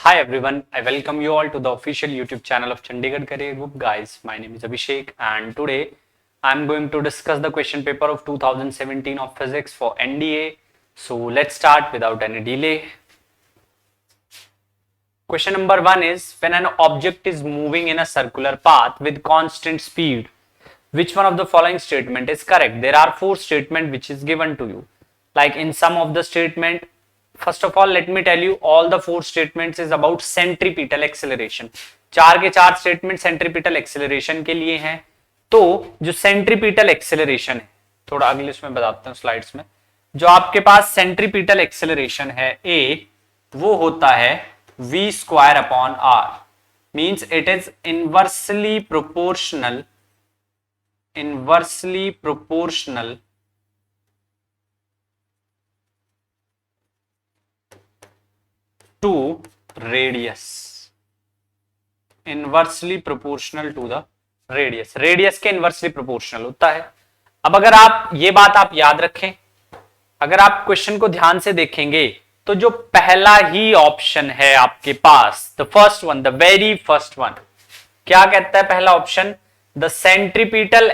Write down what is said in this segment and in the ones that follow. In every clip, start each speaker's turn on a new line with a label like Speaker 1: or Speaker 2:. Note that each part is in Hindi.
Speaker 1: Hi everyone, I welcome you all to the official YouTube channel of Chandigarh Career Group. Guys, my name is Abhishek and today I'm going to discuss the question paper of 2017 of physics for NDA. So let's start without any delay. Question number 1 is, when an object is moving in a circular path with constant speed, which one of the following statement is correct? There are 4 statements which is given to you. Like in some of the statement, first of all let me tell you all the 4 statements is about centripetal acceleration. 4 के 4 स्टेटमेंट सेंट्रीपिटल एक्सेलरेशन के लिए हैं. तो जो सेंट्रीपिटल एक्सेलरेशन है, थोड़ा अगले उसमें बताते हैं स्लाइड्स में, जो आपके पास सेंट्रीपिटल एक्सेलरेशन है ए, वो होता है v square upon r. Means it is inversely proportional to radius. Inversely proportional to the radius. Radius के इनवर्सली प्रोपोर्शनल होता है. अब अगर आप ये बात आप याद रखें, अगर आप क्वेश्चन को ध्यान से देखेंगे तो जो पहला ही ऑप्शन है आपके पास, the first one, the very first one, क्या कहता है पहला option? The centripetal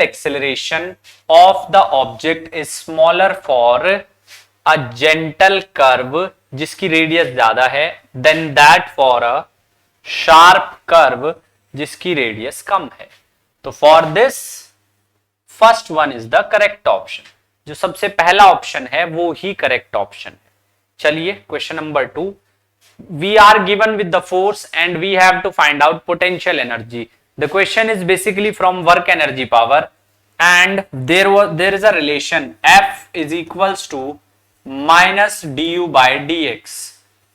Speaker 1: acceleration of the object is smaller for a gentle curve जिसकी रेडियस ज्यादा है than that for a sharp curve जिसकी रेडियस कम है. तो for this first one is the correct option. जो सबसे पहला ऑप्शन है वो ही करेक्ट ऑप्शन है. चलिए question number 2. We are given with the force and we have to find out potential energy. The question is basically from work energy power and there is a relation F is equals to minus du by dx.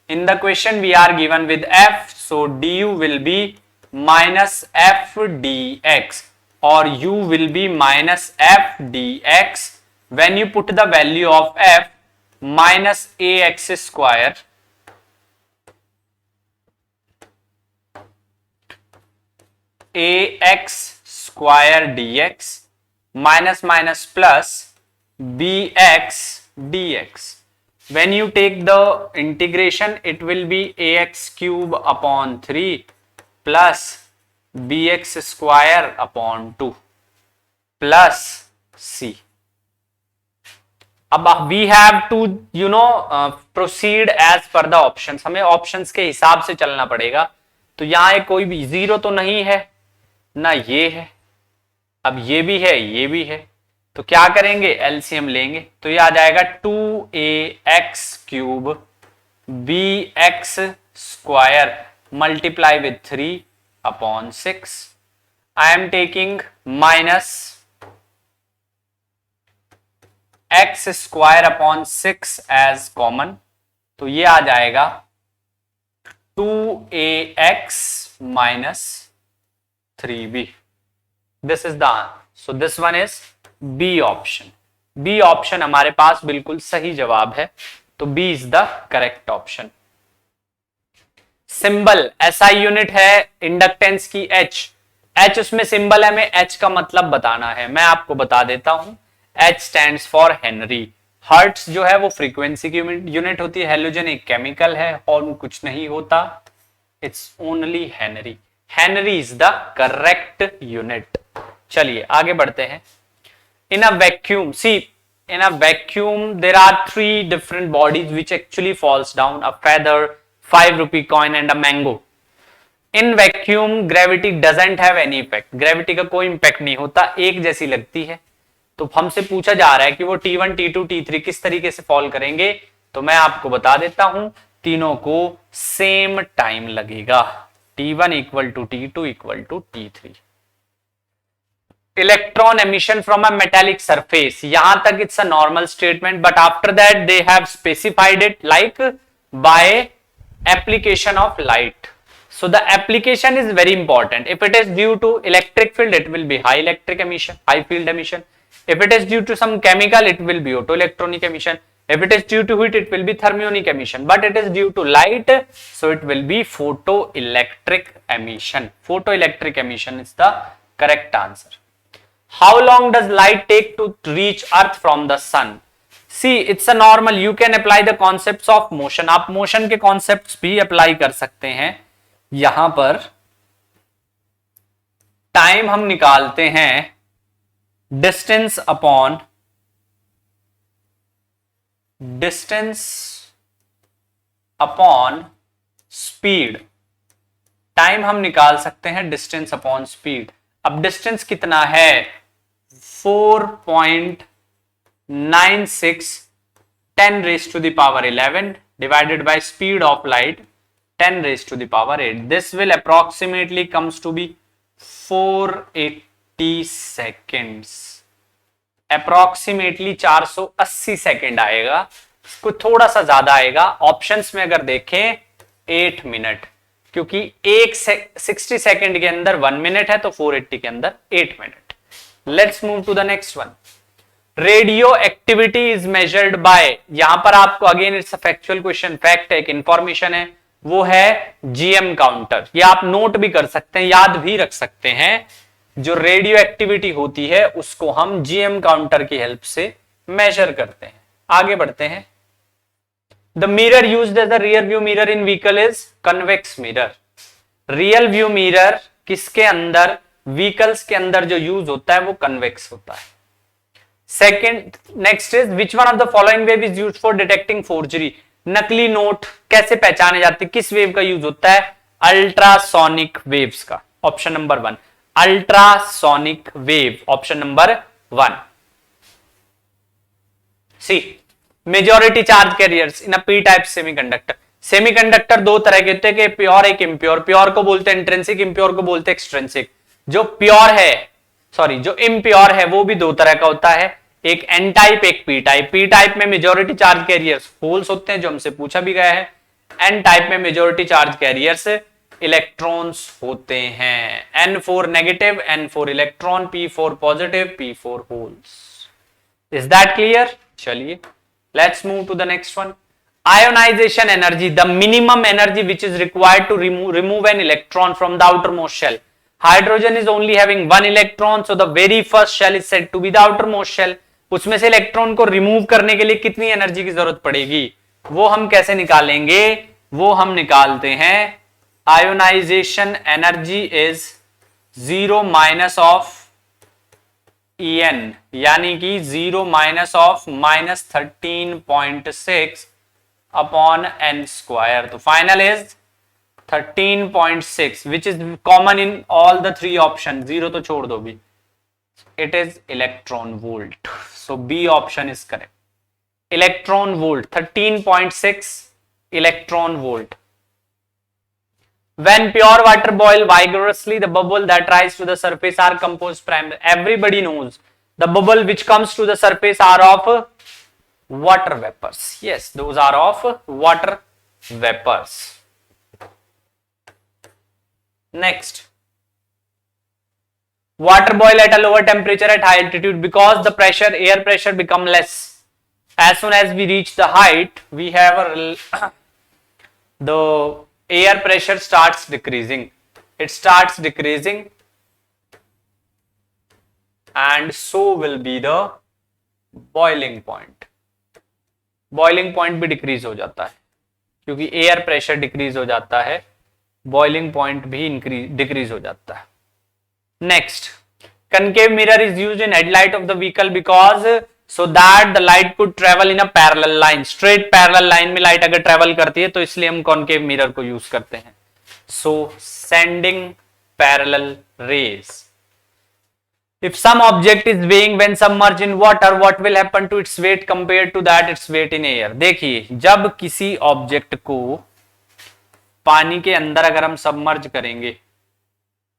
Speaker 1: In the question we are given with F, so du will be minus F dx or u will be minus F dx. When you put the value of F, minus ax square dx minus minus plus bx dx. When you take the integration, it will be ax cube upon 3 plus bx square upon 2 plus c. अब we have to proceed as per the options. हमें options के हिसाब से चलना पड़ेगा. तो यहां कोई भी जीरो तो नहीं है ना, ये है, अब ये भी है, ये भी है, तो क्या करेंगे? एलसीएम लेंगे. तो ये आ जाएगा 2ax cube bx square multiply with 3 upon 6. I am taking minus x square upon 6 as common. तो ये आ जाएगा 2ax minus 3b. This is the answer. So this one is B option. B option हमारे पास बिल्कुल सही जवाब है. तो B is the correct option. Symbol SI unit है इंडक्टेंस की H उसमें सिंबल है, हमें H का मतलब बताना है. मैं आपको बता देता हूं. H stands for henry. Hertz जो है वो फ्रीक्वेंसी की यूनिट होती है. हेलोजन एक केमिकल है और कुछ नहीं होता. It's only Henry. Henry is the correct unit. चलिए आगे बढ़ते हैं. In a vacuum, see, in a vacuum there are 3 different bodies which actually falls down: a feather, 5 rupee coin and a mango. In vacuum gravity doesn't have any effect. gravity का कोई impact नहीं होता, एक जैसी लगती है. तो हमसे पूछा जा रहा है कि वो T1, T2, T3 किस तरीके से फॉल करेंगे. तो मैं आपको बता देता हूं, तीनों को सेम टाइम लगेगा. T1 equal to T2 equal to T3. Electron emission from a metallic surface, यहां तक it's a normal statement, but after that they have specified it like by application of light. So the application is very important. If it is due to electric field, it will be high electric emission, high field emission. If it is due to some chemical, it will be autoelectronic emission. If it is due to heat, it will be thermionic emission. But it is due to light, so it will be photoelectric emission. Photoelectric emission is the correct answer. How long does light take to reach Earth from the sun? See it's a normal, you can apply the concepts of motion, आप मोशन के कॉन्सेप्ट्स भी अप्लाई कर सकते हैं। यहां पर टाइम हम निकालते हैं डिस्टेंस अपॉन स्पीड। टाइम हम निकाल सकते हैं डिस्टेंस अपॉन स्पीड। अब डिस्टेंस कितना है, 4.96 10 raised to the power 11 divided by speed of light 10 raised to the power 8. This will approximately comes to be 480 seconds. Approximately 480 second आएगा, इसको थोड़ा सा ज्यादा आएगा। ऑप्शंस में अगर देखें 8 मिनट, क्योंकि 60 सेकेंड के अंदर 1 मिनट है, तो 480 के अंदर 8 minute. Let's move to the next one. Radio activity is measured by, यहां पर आपको again it's a factual question, fact है, एक इंफॉर्मेशन है, वो है जीएम काउंटर। ये आप नोट भी कर सकते हैं, याद भी रख सकते हैं। जो रेडियो एक्टिविटी होती है उसको हम जीएम काउंटर की हेल्प से मेजर करते हैं। आगे बढ़ते हैं। The mirror used as the rear view mirror in vehicle is convex mirror. Real view mirror किसके अंदर, व्हीकल्स के अंदर जो यूज होता है वो कन्वेक्स होता है। Second, next is which one of the following wave is used for detecting forgery. नकली नोट कैसे पहचाने जाते, किस वेव का यूज होता है, अल्ट्रासोनिक वेव्स का। Option number 1 ultrasonic wave, option number 1। सी मेजॉरिटी चार्ज कैरियर्स इन अ पी टाइप सेमीकंडक्टर। सेमीकंडक्टर दो तरह के होते हैं, कि प्योर एक इम्प्योर। प्योर को बोलते हैं इंट्रिंसिक, इम्प्योर को बोलते हैं एक्सट्रिंसिक। जो प्योर है, सॉरी जो इम्प्योर है वो भी दो तरह का होता है, एक एन टाइप एक पी टाइप। पी टाइप में मेजॉरिटी चार्ज कैरियर्स होल्स होते हैं, जो हमसे पूछा भी गया है। एन टाइप में मेजॉरिटी चार्ज कैरियर्स इलेक्ट्रॉन्स होते हैं। N4 negative, N4 electron, P4 positive, P4 holes. Is that clear? चलिए let's move to the next one. Ionization energy, the minimum energy which is required to remove an electron from the outermost shell. Hydrogen is only having 1 electron, so the very first shell is said to be the outermost shell. उसमें से इलेक्ट्रॉन को रिमूव करने के लिए कितनी एनर्जी की जरूरत पड़ेगी, वो हम कैसे निकालेंगे, वो हम निकालते हैं ionization energy is 0 minus of En, यानी कि 0 minus of -13.6 upon n square. तो final is 13.6 which is common in all the 3 option, 0 तो छोड़ दो भी। It is electron volt, so B option is correct. Electron volt 13.6 electron volt. When pure water boil vigorously, the bubble that rise to the surface are composed primarily. Everybody knows the bubble which comes to the surface are of water vapors. Yes, those are of water vapors. Next, water boil at a lower temperature at high altitude because the pressure, air pressure become less. As soon as we reach the height, we have the air pressure starts decreasing. It starts decreasing and so will be the boiling point. Boiling point भी डिक्रीज हो जाता है क्योंकि एयर प्रेशर डिक्रीज हो जाता है, बॉइलिंग पॉइंट भी डिक्रीज हो जाता है। Next, concave mirror is used in headlight of the vehicle because so that the light could travel in a parallel line. Straight parallel line में लाइट अगर ट्रेवल करती है तो इसलिए हम कॉनकेव मिरर को यूज करते हैं। So sending parallel rays. If some object is weighing when submerged in water, what will happen to its weight compared to that its weight in air? देखिए, जब किसी ऑब्जेक्ट को पानी के अंदर अगर हम सबमर्ज करेंगे,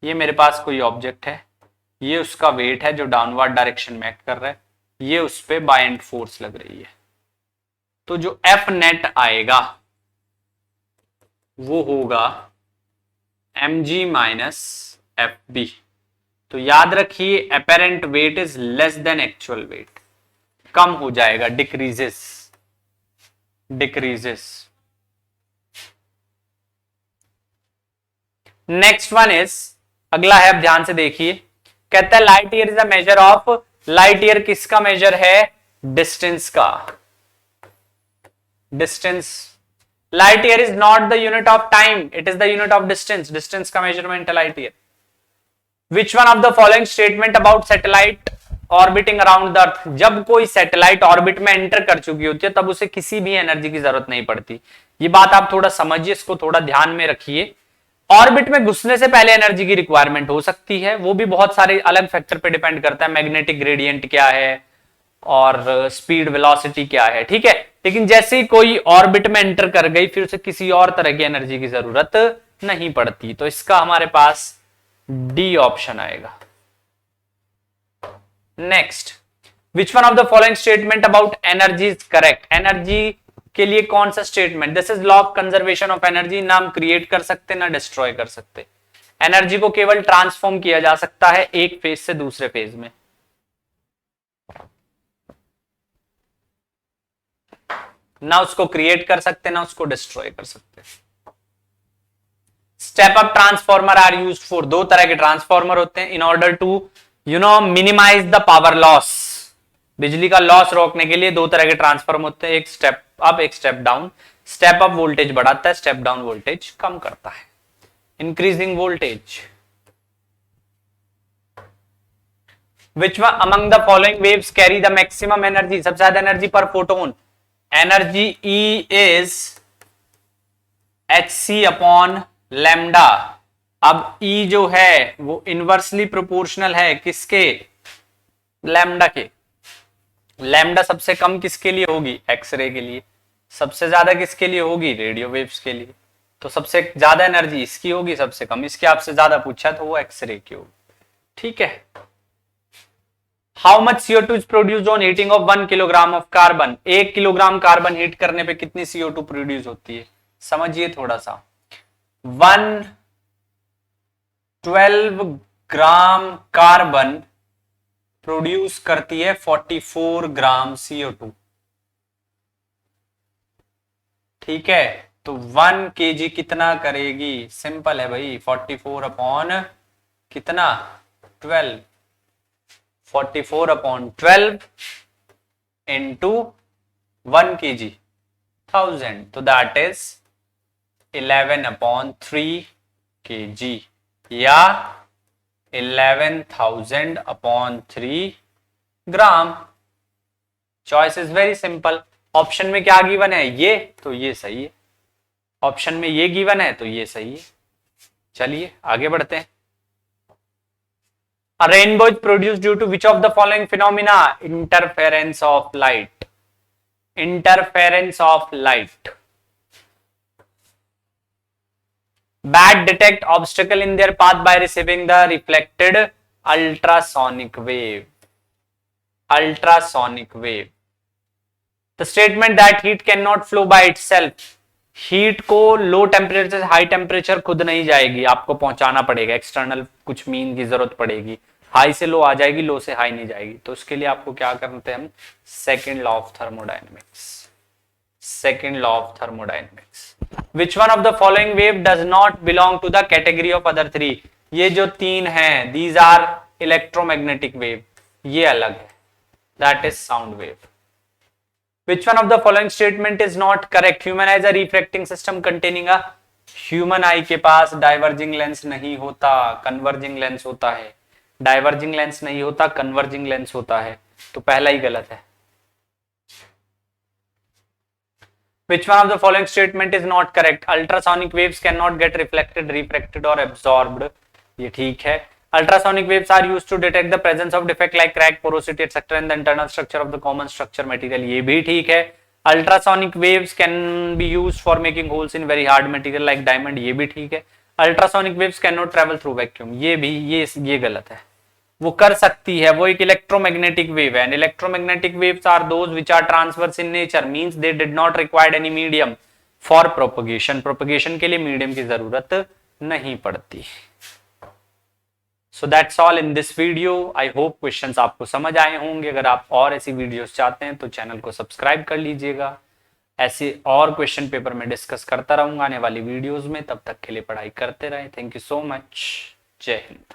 Speaker 1: ये मेरे पास कोई ऑब्जेक्ट है, ये उसका वेट है जो डाउनवर्ड डायरेक्शन में एक्ट कर रहा है, ये उस पे बाइंड फोर्स लग रही है, तो जो एफ नेट आएगा वो होगा mg माइनस एफ बी। तो याद रखिए apparent weight is less than actual weight, कम हो जाएगा, डिक्रीजेस। नेक्स्ट वन इज, अगला है, अब ध्यान से देखिए, कहता है light year is a measure of, light year किसका मेजर है, डिस्टेंस का। Distance, light year is not the unit of time, it is the unit of distance, distance का मेजरमेंट है light year. Which one of the following statement about satellite orbiting around the earth, जब कोई सैटेलाइट ऑर्बिट में एंटर कर चुकी होती है तब उसे किसी भी एनर्जी की जरूरत नहीं पड़ती। ये बात आप थोड़ा समझिए, इसको थोड़ा ध्यान में रखिए। ऑर्बिट में घुसने से पहले एनर्जी की रिक्वायरमेंट हो सकती है, वो भी बहुत सारे अलग फैक्टर पे डिपेंड करता है, मैग्नेटिक ग्रेडियंट क्या है और स्पीड वेलोसिटी क्या है, ठीक है। लेकिन जैसे ही कोई ऑर्बिट में एंटर कर गई फिर उसे किसी और तरह की एनर्जी की जरूरत नहीं पड़ती, तो इसका हमारे पास डी ऑप्शन आएगा। Next, which one of the following statement about energy is correct, energy के लिए कौन सा statement, this is law of conservation of energy, ना हम क्रिएट कर सकते ना डिस्ट्रॉय कर सकते, एनर्जी को केवल ट्रांसफॉर्म किया जा सकता है एक फेज से दूसरे फेज में। ना उसको क्रिएट कर सकते ना उसको डिस्ट्रॉय कर सकते। Step up transformer are used for, दो तरह के ट्रांसफॉर्मर होते हैं in order to minimize the power loss, बिजली का लॉस रोकने के लिए दो तरह के ट्रांसफॉर्मर होते हैं, एक स्टेप अप एक step down. Step up voltage बढ़ाता है, स्टेप डाउन वोल्टेज कम करता है, increasing voltage. Which one among the following waves carry the maximum energy, सबसे ज्यादा एनर्जी पर photon, energy E is hc upon lambda. अब E जो है वो इनवर्सली प्रोपोर्शनल है किसके, लैम्डा के। लैम्डा सबसे कम किसके लिए होगी, एक्सरे के लिए, सबसे ज्यादा किसके लिए होगी, रेडियो वेव्स के लिए। तो सबसे ज्यादा एनर्जी इसकी होगी, सबसे कम इसकी, आपसे ज्यादा पूछा तो वो एक्सरे की होगी, ठीक है। How much CO2 is produced on heating of 1 kilogram of carbon, 1 kilogram carbon heat करने पे कितनी CO2 प्रोड्यूस होती है, समझिए थोड़ा सा। 112 ग्राम कार्बन प्रोड्यूस करती है 44 ग्राम CO2, ठीक है। तो 1 kg कितना करेगी, सिंपल है भाई, 44 अपॉन कितना 12, 44 अपॉन 12 इंटू 1 kg 1000, तो दैट इज 11 अपॉन 3 kg या 11,000 upon 3 gram. Choice is very simple. Option में क्या गिवन है, ये, तो ये सही है, ऑप्शन में ये गिवन है तो ये सही है। चलिए आगे बढ़ते हैं। A rainbow is produced due to which of the following phenomena, interference of light, interference of light, bat detect obstacle in their path by receiving the reflected ultrasonic wave, ultrasonic wave, the statement that heat cannot flow by itself, heat को लो टेम्परेचर से हाई टेम्परेचर खुद नहीं जाएगी, आपको पहुंचाना पड़ेगा, एक्सटर्नल कुछ मीन की जरूरत पड़ेगी, हाई से लो आ जाएगी, लो से हाई नहीं जाएगी। तो उसके लिए आपको क्या करते हैं हम, second law of thermodynamics, second law of thermodynamics. Which one of the following wave does not belong to the category of other three, ये जो तीन हैं दीज आर इलेक्ट्रोमैग्नेटिक वेव, ये अलग है, that is sound wave. Which one of the following statement is not correct? Human has a refracting system containing a, human eye के पास डाइवर्जिंग लेंस नहीं होता, कन्वर्जिंग लेंस होता है, डाइवर्जिंग लेंस नहीं होता, कन्वर्जिंग लेंस होता है, तो पहला ही गलत है। Which one of the following statement is not correct? Ultrasonic waves cannot get reflected, refracted or absorbed, ये ठीक है। Ultrasonic waves are used to detect the presence of defect like crack, porosity, etc. in the internal structure of the common structure material, ये भी ठीक है। Ultrasonic waves can be used for making holes in very hard material like diamond, ये भी ठीक है। Ultrasonic waves cannot travel through vacuum, ये भी ये गलत है। वो कर सकती है, वो एक इलेक्ट्रोमैग्नेटिक वेव है, and electromagnetic waves are those which are transverse in nature, means they did not require any medium for propagation, propagation के लिए मीडियम की जरूरत नहीं पड़ती। So that's all in this video. I hope questions आपको समझ आए होंगे। अगर आप और ऐसी वीडियोस चाहते हैं तो चैनल को सब्सक्राइब कर लीजिएगा। ऐसे और क्वेश्चन पेपर में डिस्कस करता रहूंगा आने वाली वीडियोस में। तब तक के लिए पढ़ाई करते रहें। Thank you so much. जय हिंद।